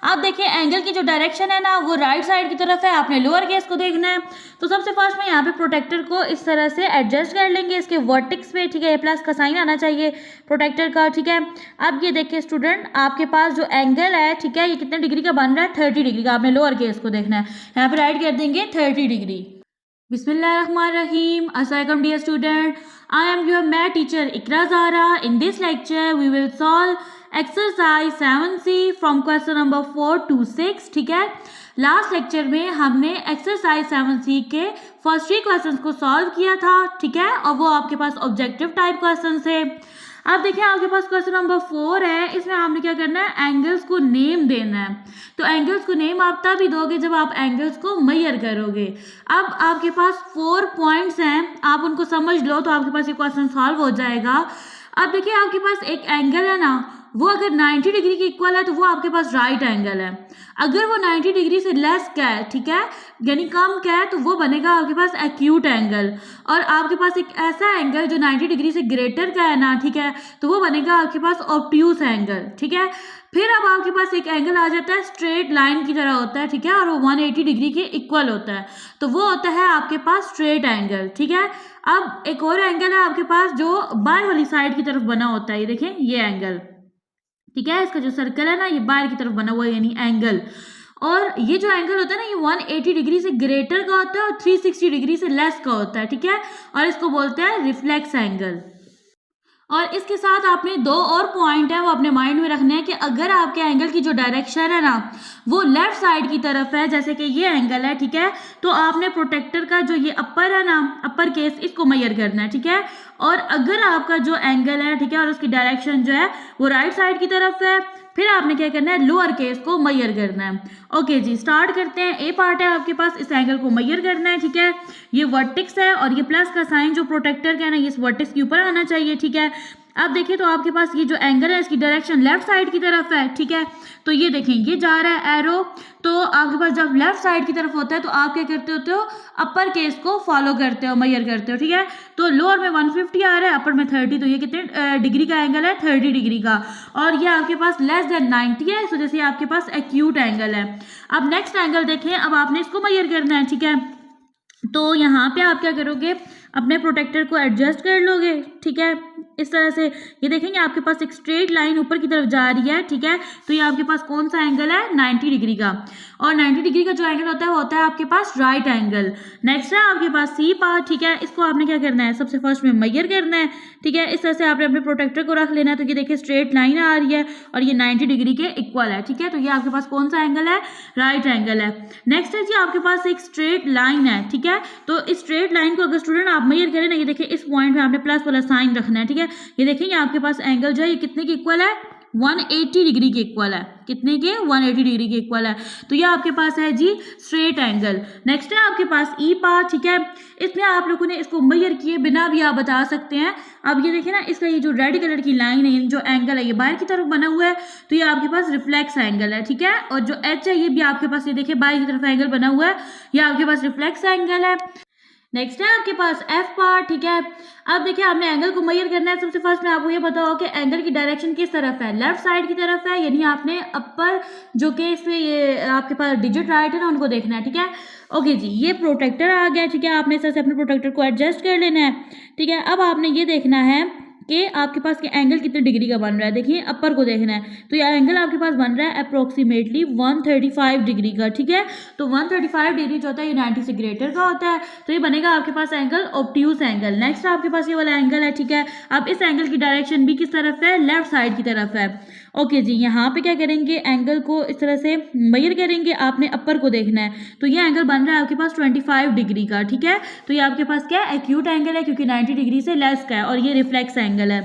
आप देखिए एंगल की जो डायरेक्शन है ना वो राइट साइड की तरफ है, आपने लोअर केस को देखना है। तो सबसे फर्स्ट में यहाँ पे प्रोटेक्टर को इस तरह से एडजस्ट कर लेंगे इसके वर्टेक्स पे, ठीक है, ये प्लस का साइन आना चाहिए प्रोटेक्टर का, ठीक है। अब ये देखिए स्टूडेंट, आपके पास जो एंगल है, ठीक है, ये कितने डिग्री का बन रहा है, 30 डिग्री का। आपने लोअर केस को देखना है, यहाँ पे राइट कर देंगे 30 डिग्री। बिस्मिल्लाहिर्रहमानिर्रहीम। अस्सलाम dear student, I am your math teacher Ikra Zahra. In this lecture we will solve exercise 7C from question number 4 to 6, ठीक है। लास्ट लेक्चर में हमने एक्सरसाइज 7C के फर्स्ट 3 क्वेश्चंस को सॉल्व किया था, ठीक है, और वो आपके पास ऑब्जेक्टिव टाइप क्वेश्चन थे। अब देखिए आपके पास क्वेश्चन नंबर 4 है, इसमें आपने क्या करना है, एंगल्स को नेम देना है। तो एंगल्स को नेम आप तभी दोगे जब आप एंगल्स को मेजर करोगे। अब आपके पास 4 पॉइंट्स हैं, आप उनको समझ लो तो आपके पास ये क्वेश्चन सॉल्व हो जाएगा। अब देखिए आपके पास एक एंगल है ना, वो अगर 90 डिग्री के इक्वल है तो वो आपके पास राइट एंगल है। अगर वो 90 डिग्री से लेस का है, ठीक है, यानी कम का है, तो वो बनेगा आपके पास एक्यूट एंगल। और आपके पास एक ऐसा एंगल जो 90 डिग्री से ग्रेटर का है ना, ठीक है, तो वो बनेगा आपके पास ऑब्ट्यूस एंगल, ठीक है। फिर अब आपके पास एक एंगल आ जाता है स्ट्रेट लाइन की तरह होता है, ठीक है, और वो 180 डिग्री के इक्वल होता है, तो वो होता है आपके पास स्ट्रेट एंगल, ठीक है। अब एक और एंगल है आपके पास जो बाएं वाली साइड की तरफ बना होता है, ये देखें ये एंगल, ठीक है, इसका जो सर्कल है ना ये बाहर की तरफ बना हुआ है यानी एंगल। और ये जो एंगल होता है ना ये 180 डिग्री से ग्रेटर का होता है और 360 डिग्री से लेस का होता है, ठीक है, और इसको बोलते हैं रिफ्लेक्स एंगल। और इसके साथ आपने 2 और पॉइंट है वो अपने माइंड में रखने हैं कि अगर आपके एंगल की जो डायरेक्शन है ना वो लेफ्ट साइड की तरफ है, जैसे कि ये एंगल है, ठीक है, तो आपने प्रोटेक्टर का जो ये अपर है ना, अपर केस, इसको मेजर करना है, ठीक है। और अगर आपका जो एंगल है, ठीक है, और उसकी डायरेक्शन जो है वो राइट साइड की तरफ है, फिर आपने क्या करना है, लोअर केस को मेजर करना है। ओके जी, स्टार्ट करते हैं। ए पार्ट है आपके पास, इस एंगल को मेजर करना है, ठीक है। ये वर्टेक्स है और ये प्लस का साइन जो प्रोटेक्टर का है ना ये इस वर्टेक्स के ऊपर आना चाहिए, ठीक है। अब देखिए तो आपके पास ये जो एंगल है इसकी डायरेक्शन लेफ्ट साइड की तरफ है, ठीक है। तो ये देखें ये जा रहा है एरो, तो आपके पास जब लेफ्ट साइड की तरफ होता है तो आप क्या करते होते हो, अपर केस को फॉलो करते हो, मेजर करते हो, ठीक है। तो लोअर में 150 आ रहा है, अपर में 30, तो ये कितने डिग्री का एंगल है, 30 डिग्री का। और ये आपके पास लेस देन 90 है, इस वजह से आपके पास एक्यूट एंगल है। अब नेक्स्ट एंगल देखें, अब आपने इसको मेजर करना है, ठीक है। तो यहाँ पे आप क्या करोगे, अपने प्रोटेक्टर को एडजस्ट कर लोगे, ठीक है, इस तरह से। ये देखेंगे आपके पास एक स्ट्रेट लाइन ऊपर की तरफ जा रही है, ठीक है, तो ये आपके पास कौन सा एंगल है, 90 डिग्री का। और 90 डिग्री का जो एंगल होता है वो होता है आपके पास राइट एंगल। नेक्स्ट है आपके पास सी पार्ट, ठीक है, इसको आपने क्या करना है, सबसे फर्स्ट में मेजर करना है, ठीक है, इस तरह से आपने अपने प्रोटेक्टर को रख लेना है। तो ये देखिए स्ट्रेट लाइन आ रही है और ये 90 डिग्री के इक्वल है, ठीक है, तो ये आपके पास कौन सा एंगल है, राइट एंगल है। नेक्स्ट है जी आपके पास एक स्ट्रेट लाइन है, ठीक है, तो इस स्ट्रेट लाइन को अगर स्टूडेंट आप मेजर करें ना, ये देखिए इस पॉइंट पे आपने प्लस वाला साइन रखना है, ठीक है। ये देखेंगे आपके पास एंगल जो है ये कितने के इक्वल है, 180 डिग्री के इक्वल है, कितने के, 180 डिग्री के इक्वल है। तो ये आपके पास है जी स्ट्रेट एंगल। नेक्स्ट है आपके पास ई पार्ट, ठीक है, इसमें आप लोगों ने इसको मेजर किए बिना भी आप बता सकते हैं। अब ये देखिए ना, इसका ये जो रेड कलर की लाइन है, जो एंगल है ये बाहर की तरफ बना हुआ है, तो ये आपके पास रिफ्लेक्स एंगल है, ठीक है। और जो एच है ये भी आपके पास, ये देखिए बाहर की तरफ एंगल बना हुआ है, ये आपके पास रिफ्लेक्स एंगल है। नेक्स्ट है आपके पास एफ पार्ट, ठीक है। अब देखिए आपने एंगल को मेजर करना है। सबसे फर्स्ट में आपको ये पता हो कि एंगल की डायरेक्शन किस तरफ है, लेफ्ट साइड की तरफ है, यानी आपने अपर जो कि इसमें ये आपके पास डिजिट राइट है ना उनको देखना है, ठीक है। ओके जी, ये प्रोटेक्टर आ गया, ठीक है, आपने इस तरह से अपने प्रोटेक्टर को एडजस्ट कर लेना है, ठीक है। अब आपने ये देखना है कि आपके पास के एंगल कितने डिग्री का बन रहा है। देखिए अपर को देखना है, तो ये एंगल आपके पास बन रहा है अप्रोक्सीमेटली 135 डिग्री का, ठीक है। तो 135 डिग्री जो होता है ये 90 से ग्रेटर का होता है, तो ये बनेगा आपके पास एंगल ऑब्ट्यूस एंगल। नेक्स्ट आपके पास ये वाला एंगल है, ठीक है। अब इस एंगल की डायरेक्शन भी किस तरफ है, लेफ्ट साइड की तरफ है। ओके जी, यहाँ पे क्या करेंगे, एंगल को इस तरह से मेजर करेंगे, आपने अपर को देखना है, तो ये एंगल बन रहा है आपके पास 25 डिग्री का, ठीक है। तो ये आपके पास क्या है, एक्यूट एंगल है, क्योंकि 90 डिग्री से लेस का है, और ये रिफ्लेक्स एंगल है।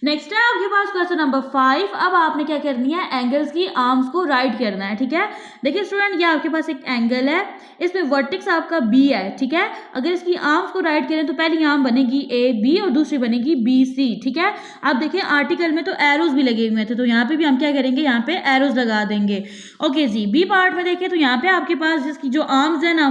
नेक्स्ट है आपके पास क्वेश्चन नंबर 5। अब आपने क्या करनी है, एंगल्स की आर्म्स को राइट करना है, ठीक है। देखिए स्टूडेंट, ये आपके पास एक एंगल है, इसमें वर्टेक्स आपका बी है, ठीक है। अगर इसकी आर्म्स को राइट करें तो पहली आर्म बनेगी ए बी और दूसरी बनेगी बी सी, ठीक है। अब देखिए आर्टिकल में तो एरोज भी लगे हुए थे, तो यहाँ पे भी हम क्या करेंगे, यहाँ पे एरोज लगा देंगे। ओके जी, बी पार्ट में देखिए तो यहाँ पे आपके पास जिसकी जो आर्म्स है ना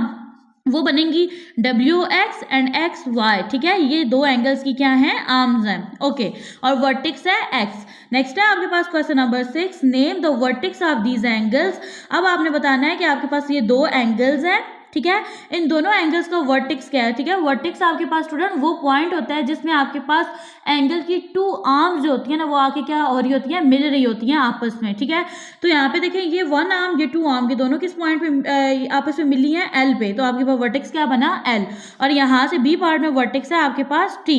वो बनेंगी WX एंड XY, ठीक है। ये दो एंगल्स की क्या हैं, आर्म्स हैं, ओके। और वर्टिक्स है X। नेक्स्ट है आपके पास question number 6, name the vertex of these angles. अब आपने बताना है कि आपके पास ये दो एंगल्स हैं, ठीक है। इन दोनों एंगल्स का वर्टिक्स क्या है, ठीक है। वर्टिक्स आपके पास स्टूडेंट वो पॉइंट होता है जिसमें आपके पास एंगल की टू आर्म्स जो होती है ना वो आके क्या हो रही होती है, मिल रही होती हैं आपस में, ठीक है। तो यहाँ पे देखें ये वन आर्म ये टू आर्म ये दोनों किस पॉइंट पे आपस में मिली हैं, L पे। तो आपके पास वर्टिक्स क्या बना, L। और यहाँ से B पार्ट में वर्टिक्स है आपके पास T।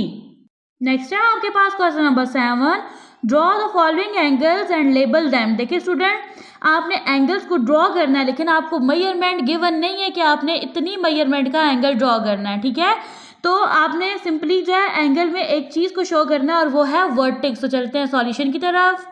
नेक्स्ट है आपके पास question number 7, draw the following angles and label them. देखिए स्टूडेंट, आपने एंगल्स को ड्रॉ करना है लेकिन आपको मेजरमेंट गिवन नहीं है कि आपने इतनी मेजरमेंट का एंगल ड्रॉ करना है, ठीक है। तो आपने सिंपली जो है एंगल में एक चीज़ को शो करना है और वो है वर्टेक्स। तो चलते हैं सॉल्यूशन की तरफ।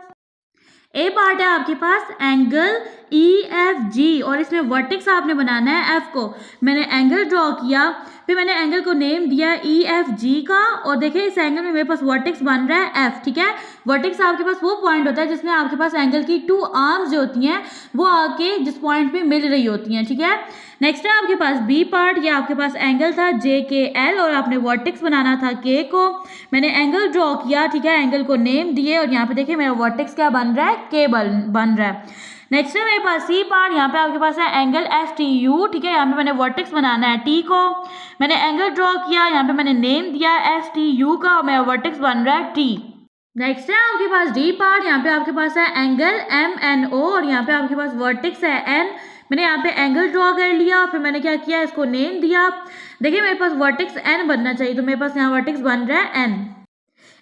ए पार्ट है आपके पास एंगल EFG और इसमें वर्टेक्स आपने बनाना है F को। मैंने एंगल ड्रॉ किया, फिर मैंने एंगल को नेम दिया EFG का, और देखिए इस एंगल में मेरे पास वर्टेक्स बन रहा है F, ठीक है। वर्टेक्स आपके पास वो पॉइंट होता है जिसमें आपके पास एंगल की टू आर्म्स जो होती हैं वो आके जिस पॉइंट पे मिल रही होती हैं, ठीक है। नेक्स्ट है आपके पास B पार्ट, ये आपके पास एंगल था JKL और आपने वर्टेक्स बनाना था K को। मैंने एंगल ड्रॉ किया, ठीक है, एंगल को नेम दिए और यहाँ पे देखिए मेरा वर्टेक्स क्या बन रहा है, K बन रहा है। नेक्स्ट है मेरे पास C पार्ट, यहाँ पे आपके पास है एंगल FTU, ठीक है। यहाँ पे मैंने वर्टेक्स बनाना है T को। मैंने एंगल ड्रॉ किया, यहाँ पे मैंने नेम दिया FTU का और मेरा वर्टेक्स बन रहा है T। नेक्स्ट है आपके पास D पार्ट, यहाँ पे आपके पास है एंगल MNO और यहाँ पे आपके पास वर्टेक्स है N। मैंने यहाँ पे एंगल ड्रॉ कर लिया, फिर मैंने क्या किया, इसको नेम दिया। देखिए मेरे पास वर्टेक्स N बनना चाहिए, तो मेरे पास यहाँ वर्टेक्स बन रहा है N।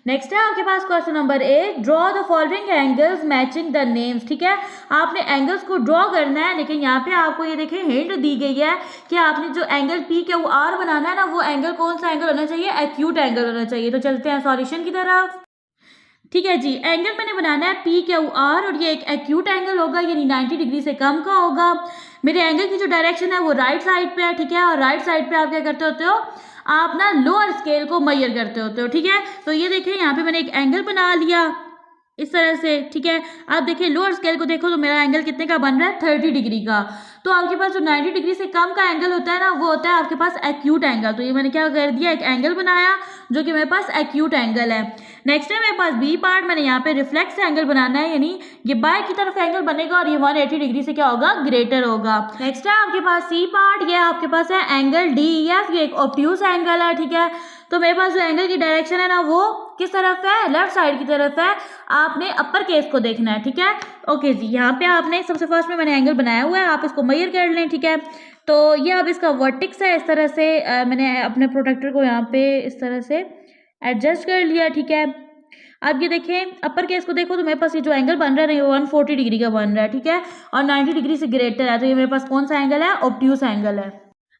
नेक्स्ट है आपके पास question number 8, draw the following angles matching the names, ठीक है। आपने एंगल्स को ड्रॉ करना है लेकिन यहाँ पे आपको ये देखिए हिंट दी गई है कि आपने जो एंगल PQR बनाना है ना वो एंगल कौन सा एंगल होना चाहिए, एक्यूट एंगल होना चाहिए। तो चलते हैं सॉल्यूशन की तरफ। ठीक है जी, एंगल मैंने बनाना है PQR और ये एक एक्यूट एंगल होगा, यानी 90 डिग्री से कम का होगा। मेरे एंगल की जो डायरेक्शन है वो राइट साइड पे है, ठीक है। और राइट साइड पे आप क्या करते होते हो, आप ना लोअर स्केल को मेजर करते होते हो, ठीक है। तो ये देखिए यहाँ पे मैंने एक एंगल बना लिया इस तरह से, ठीक है। आप देखिए लोअर स्केल को देखो तो मेरा एंगल कितने का बन रहा है, 30 डिग्री का। तो आपके पास जो 90 डिग्री से कम का एंगल होता है ना वो होता है आपके पास एक्यूट एंगल। तो ये मैंने क्या कर दिया, एक एंगल बनाया जो कि मेरे पास एक्यूट एंगल है। नेक्स्ट है मेरे पास B पार्ट, मैंने यहाँ पे रिफ्लेक्स एंगल बनाना है, यानी ये बाएं की तरफ एंगल बनेगा और ये 180 डिग्री से क्या होगा, ग्रेटर होगा। नेक्स्ट है आपके पास C पार्ट, ये आपके पास है एंगल DEF, ये एक ऑब्ट्यूज एंगल है, ठीक है। तो मेरे पास जो एंगल की डायरेक्शन है ना वो किस तरफ है, लेफ्ट साइड की तरफ है। आपने अपर केस को देखना है, ठीक है। ओके जी, यहाँ पे आपने सबसे फर्स्ट में मैंने एंगल बनाया हुआ है, आप इसको मेजर कर लें, ठीक है। तो ये अब इसका वर्टेक्स है, इस तरह से मैंने अपने प्रोटेक्टर को यहाँ पे इस तरह से एडजस्ट कर लिया, ठीक है। अब ये देखें अपर केस को देखो तो मेरे पास ये जो एंगल बन रहा है वो 140 डिग्री का बन रहा है, ठीक है। और 90 डिग्री से ग्रेटर है, तो ये मेरे पास कौन सा एंगल है, ऑब्ट्यूज एंगल है।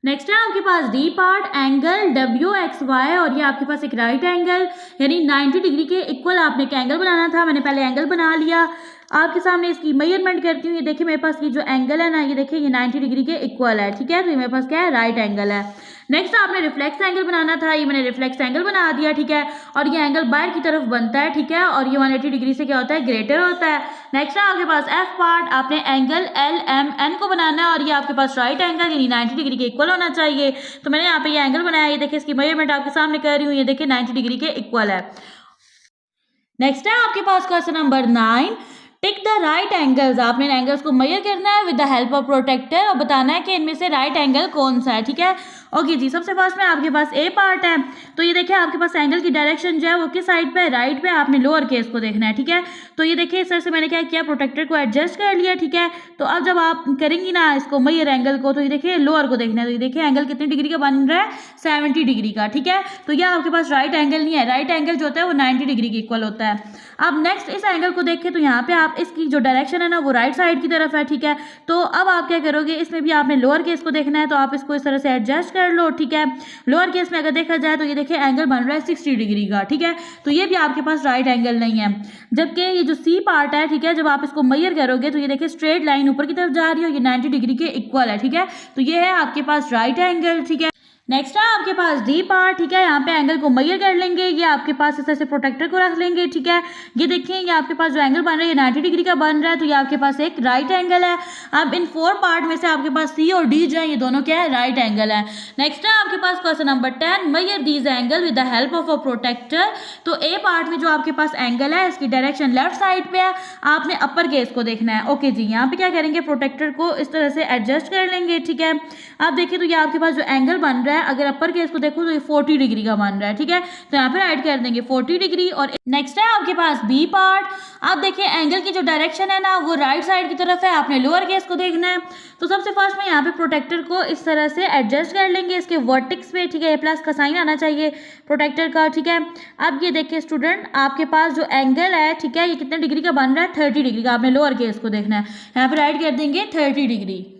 नेक्स्ट है आपके पास D पार्ट, एंगल WXY और ये आपके पास एक राइट एंगल, यानी 90 डिग्री के इक्वल आपने एक एंगल बनाना था। मैंने पहले एंगल बना लिया, आपके सामने इसकी मेजरमेंट करती हूँ। ये देखिए मेरे पास ये जो एंगल है ना, ये देखिए ये 90 डिग्री के इक्वल है, ठीक है। तो ये मेरे पास क्या है, राइट एंगल है। नेक्स्ट आपने रिफ्लेक्स एंगल बनाना था, ये मैंने रिफ्लेक्स एंगल बना दिया, ठीक है। और ये एंगल बाहर की तरफ बनता है, ठीक है। और ये 180 डिग्री से क्या होता है, ग्रेटर होता है। नेक्स्ट है आपके पास F पार्ट, आपने एंगल LMN को बनाना है और ये आपके पास राइट एंगल यानी 90 डिग्री के इक्वल होना चाहिए। तो मैंने यहाँ पे ये एंगल बनाया, ये देखिए इसकी मेजरमेंट आपके सामने कर रही हूँ, ये देखिए 90 डिग्री के इक्वल है। नेक्स्ट है आपके पास question number 9, tick the right angles. आपने एंगल्स को मेजर करना है with the help of protractor और बताना है कि इनमें से राइट एंगल कौन सा है, ठीक है। ओके जी, सबसे फर्स्ट में आपके पास A पार्ट है, तो ये देखिए आपके पास एंगल की डायरेक्शन जो है वो किस साइड पे है, राइट पे। आपने लोअर केस को देखना है, ठीक है। तो ये देखिए इस तरह से मैंने क्या किया, प्रोटेक्टर को एडजस्ट कर लिया, ठीक है। तो अब जब आप करेंगी ना इसको मेजर एंगल को, तो ये देखिए लोअर को देखना है। तो ये देखिए एंगल कितनी डिग्री का बन रहा है, 70 डिग्री का, ठीक है। तो यह आपके पास राइट एंगल नहीं है, राइट एंगल जो होता है वो 90 डिग्री के इक्वल होता है। अब नेक्स्ट इस एंगल को देखें तो यहाँ पे आप इसकी जो डायरेक्शन है ना वो राइट साइड की तरफ है, ठीक है। तो अब आप क्या करोगे, इसमें भी आपने लोअर केस को देखना है, तो आप इसको इस तरह से एडजस्ट कर लो, ठीक है। लोअर केस में अगर देखा जाए तो ये देखिए एंगल बन रहा है 60 डिग्री का, ठीक है। तो ये भी आपके पास राइट एंगल नहीं है। जबकि ये जो C पार्ट है, ठीक है, जब आप इसको मेजर करोगे तो ये देखिए स्ट्रेट लाइन ऊपर की तरफ जा रही है, ये 90 डिग्री के इक्वल है, ठीक है। तो ये है आपके पास राइट एंगल, ठीक है। नेक्स्ट है आपके पास डी पार्ट, ठीक है। यहाँ पे एंगल को मेजर कर लेंगे, ये आपके पास इस तरह से प्रोटेक्टर को रख लेंगे, ठीक है। ये देखिए ये आपके पास जो एंगल बन रहा है ये 90 डिग्री का बन रहा है, तो ये आपके पास एक राइट एंगल है। अब इन 4 पार्ट में से आपके पास सी और डी जो है ये दोनों क्या है, राइट एंगल है। नेक्स्ट है आपके पास question number 10, measure these angle with the help of a protractor. तो ए पार्ट में जो आपके पास एंगल है इसकी डायरेक्शन लेफ्ट साइड पे है, आपने अपर केस को देखना है। ओके जी, यहाँ पे क्या करेंगे, प्रोटेक्टर को इस तरह से एडजस्ट कर लेंगे, ठीक है। आप देखिए तो ये आपके पास जो एंगल बन रहा है, अगर अपर केस को देखो तो ये 40 डिग्री का बन रहा है, ठीक है। तो यहाँ पे ऐड कर देंगे 40 डिग्री। और नेक्स्ट है आपके पास बी पार्ट। आप देखिए एंगल की जो डायरेक्शन है ना वो राइट साइड की तरफ है, आपने लोअर केस को देखना है। तो सबसे फर्स्ट में यहाँ पे प्रोटेक्टर को इस तरह से एडजस्ट कर लेंगे इसके वर्टेक्स पे, ठीक है। ये प्लस का साइन आना चाहिए प्रोटेक्टर का, ठीक है। अब ये देखिए स्टूडेंट, आपके पास जो एंगल है, ठीक है, ये कितने डिग्री का बन रहा है, 30 डिग्री का। आपने लोअर केस को देखना है, यहाँ पे ऐड कर देंगे 30 डिग्री।